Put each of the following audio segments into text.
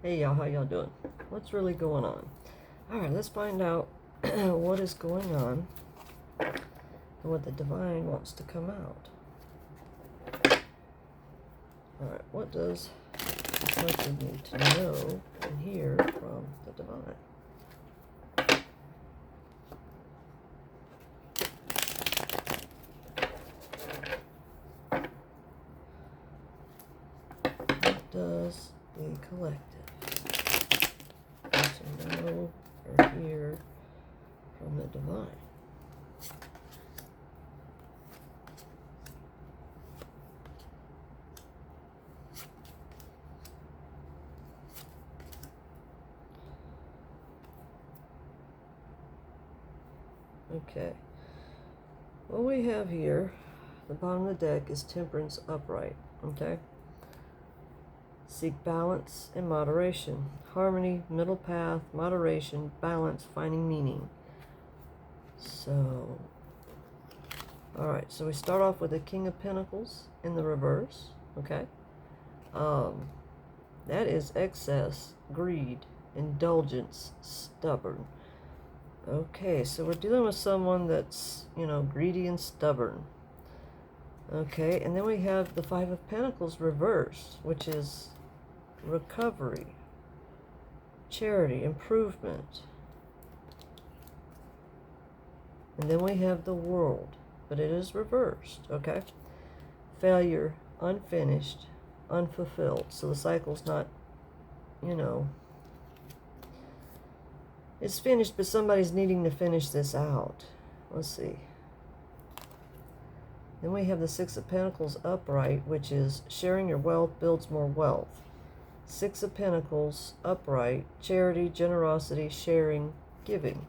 Hey y'all, how y'all doing? What's really going on? Alright, let's find out what is going on and what the divine wants to come out. Alright, what does the collective need to know and hear from the divine? What does the collective to know or hear from the divine? Okay. What we have here, the bottom of the deck is Temperance upright. Okay. Seek balance and moderation. Harmony, middle path, moderation, balance, finding meaning. So, alright, so we start off with the King of Pentacles in the reverse. Okay. That is excess, greed, indulgence, stubborn. Okay, so we're dealing with someone that's, greedy and stubborn. Okay, and then we have the Five of Pentacles reversed, which is recovery, charity, improvement. And then we have the World, but it is reversed, okay? Failure, unfinished, unfulfilled. So the cycle's not, it's finished, but somebody's needing to finish this out. Let's see. Then we have the Six of Pentacles upright, which is sharing your wealth builds more wealth. Six of Pentacles upright, charity, generosity, sharing, giving.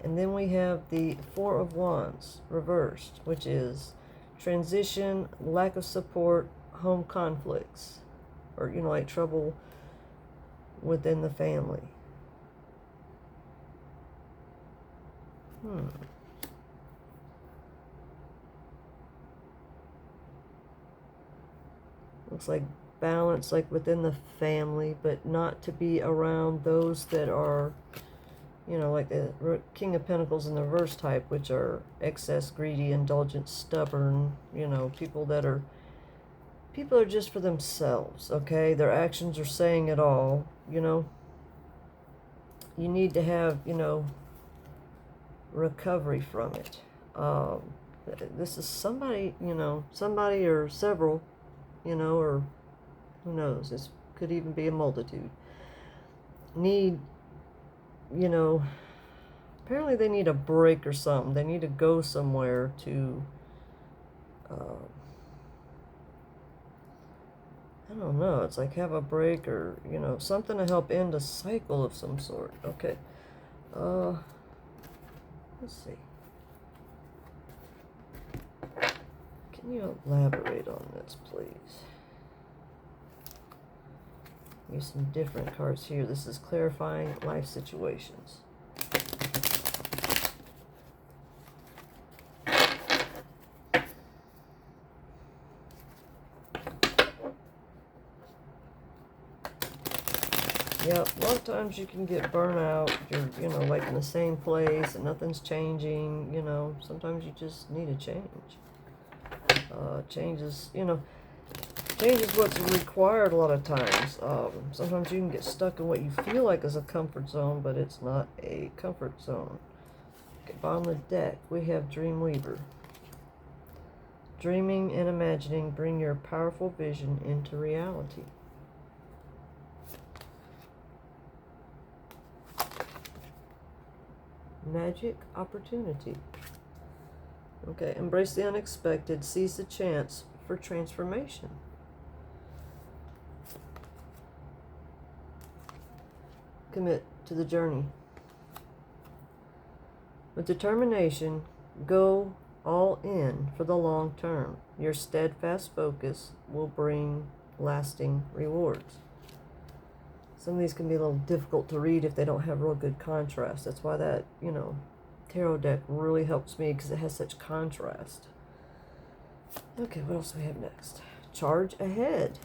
And then we have the Four of Wands reversed, which is transition, lack of support, home conflicts, or, like trouble within the family. Looks like balance, like within the family, but not to be around those that are, like the King of Pentacles in the reverse type, which are excess, greedy, indulgent, stubborn, people are just for themselves, okay? Their actions are saying it all, You need to have, recovery from it. This is somebody, somebody or several, or who knows, this could even be a multitude, need, apparently they need a break or something. They need to go somewhere to, I don't know, it's like have a break or, something to help end a cycle of some sort. Okay. Let's see. Can you elaborate on this, please? Use some different cards here. This is clarifying life situations. Yep, a lot of times you can get burnout. You're, like in the same place and nothing's changing, Sometimes you just need a change. Changes what's required a lot of times. Sometimes you can get stuck in what you feel like is a comfort zone, but it's not a comfort zone. Okay, bottom of the deck, we have Dreamweaver. Dreaming and imagining bring your powerful vision into reality. Magic opportunity. Okay, embrace the unexpected, seize the chance for transformation. Commit to the journey. With determination, go all in for the long term. Your steadfast focus will bring lasting rewards. Some of these can be a little difficult to read if they don't have real good contrast. That's why that, tarot deck really helps me, because it has such contrast. Okay, what else do we have next? Charge ahead.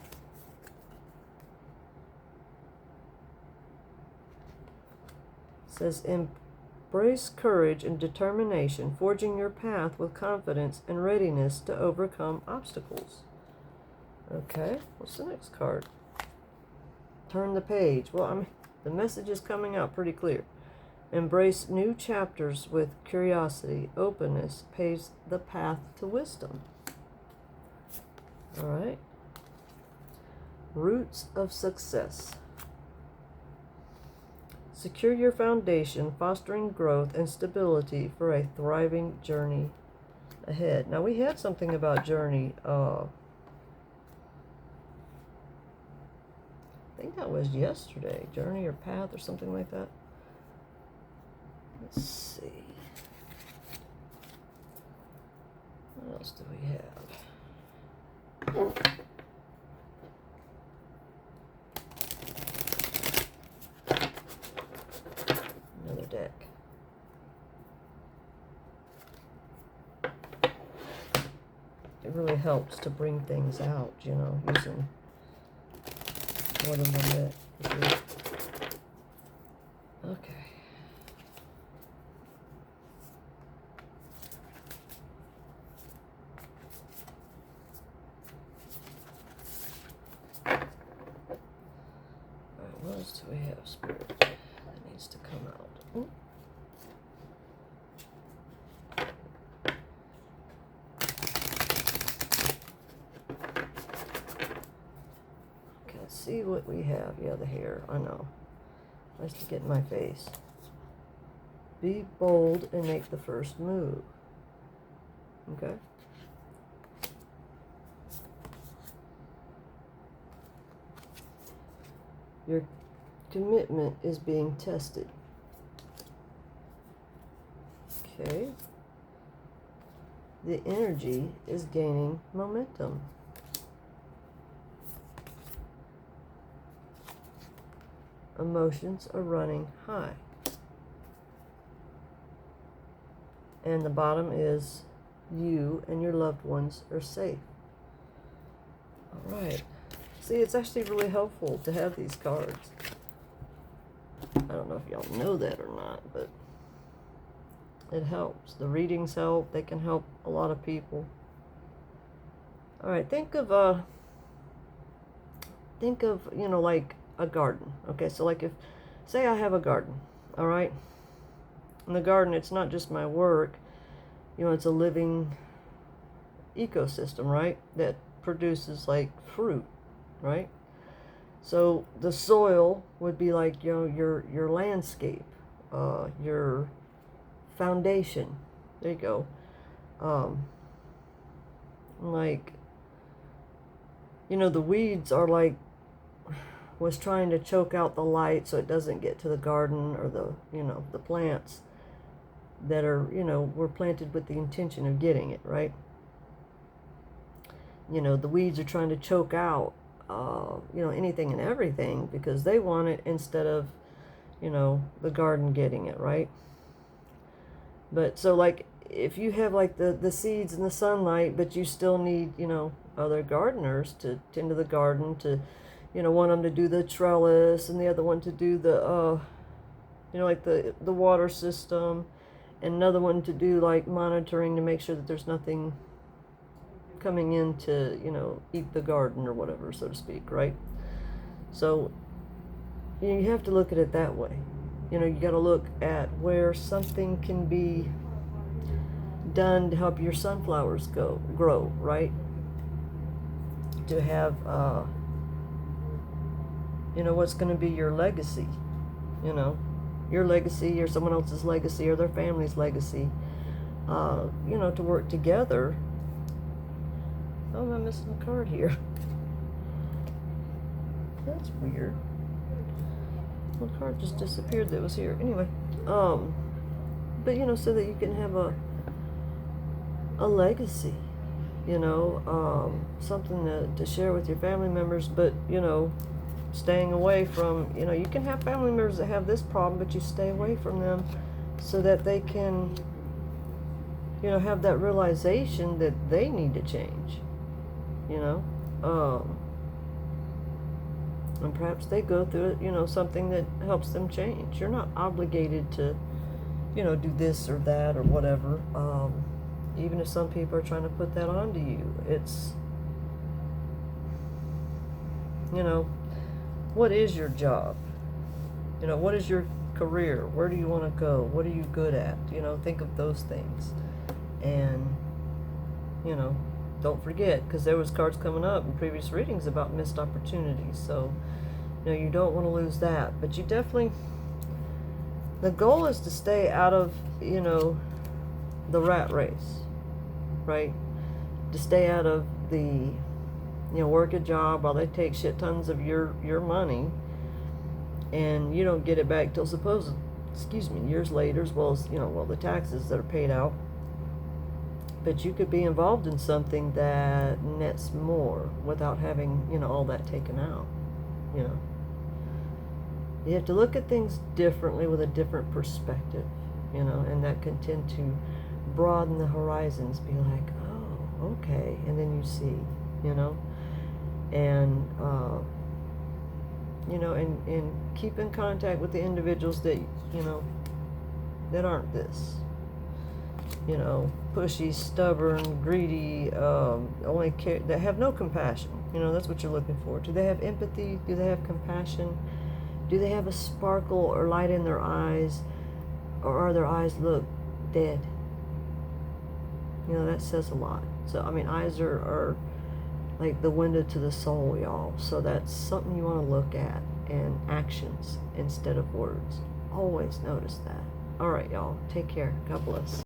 says, embrace courage and determination, forging your path with confidence and readiness to overcome obstacles. Okay, what's the next card? Turn the page. Well, I mean, the message is coming out pretty clear. Embrace new chapters with curiosity. Openness paves the path to wisdom. All right. Roots of success. Secure your foundation, fostering growth and stability for a thriving journey ahead. Now, we had something about journey. I think that was yesterday. Journey or path or something like that. Let's see. What else do we have? Another deck. It really helps to bring things out, you know, using more than one deck. Okay. What else do we have, Spirit? That needs to come out. Ooh. Okay, let's see what we have. Yeah, the hair. I know. Nice to get in my face. Be bold and make the first move. Okay. Your commitment is being tested. Okay. The energy is gaining momentum. Emotions are running high. And the bottom is you and your loved ones are safe. All right. See, it's actually really helpful to have these cards. I don't know if y'all know that or not, but it helps. The readings help. They can help a lot of people. All right, think of you know, like a garden. Okay, so like if, say I have a garden, all right? In the garden, it's not just my work. You know, it's a living ecosystem, right? That produces like fruit. Right? So the soil would be like, you know, your landscape, your foundation. There you go. Like, you know, the weeds are like, was trying to choke out the light so it doesn't get to the garden or the, you know, the plants that are, you know, were planted with the intention of getting it, right? You know, the weeds are trying to choke out you know, anything and everything because they want it instead of, you know, the garden getting it, right? But so like if you have like the seeds and the sunlight, but you still need, you know, other gardeners to tend to the garden, to, you know, one of them to do the trellis and the other one to do the, you know, like the water system, and another one to do like monitoring to make sure that there's nothing coming in to, you know, eat the garden or whatever, so to speak, right? So you have to look at it that way. You know, you got to look at where something can be done to help your sunflowers grow, right? To have, you know, what's going to be your legacy, you know, your legacy or someone else's legacy or their family's legacy, you know, to work together. Oh, am I missing a card here? That's weird. Well, the card just disappeared that was here. Anyway, but you know, so that you can have a legacy, you know, something to share with your family members, but, you know, staying away from, you know, you can have family members that have this problem, but you stay away from them so that they can, you know, have that realization that they need to change. You know, And perhaps they go through, something that helps them change. You're not obligated to, do this or that or whatever. Even if some people are trying to put that onto you, it's, what is your job? What is your career? Where do you want to go? What are you good at? Think of those things. And, don't forget, because there was cards coming up in previous readings about missed opportunities. So, you don't want to lose that. But you definitely, the goal is to stay out of, the rat race, right? To stay out of the, work a job while they take shit tons of your money, and you don't get it back till years later, as well as, the taxes that are paid out. But you could be involved in something that nets more without having, all that taken out, You have to look at things differently with a different perspective, and that can tend to broaden the horizons, be like, oh, okay, and then you see, and, and keep in contact with the individuals that, that aren't this. Pushy, stubborn, greedy, only care, that have no compassion. That's what you're looking for. Do they have empathy? Do they have compassion? Do they have a sparkle or light in their eyes? Or are their eyes look dead? That says a lot. So, eyes are like the window to the soul, y'all. So that's something you want to look at. And actions instead of words. Always notice that. All right, y'all. Take care. God bless.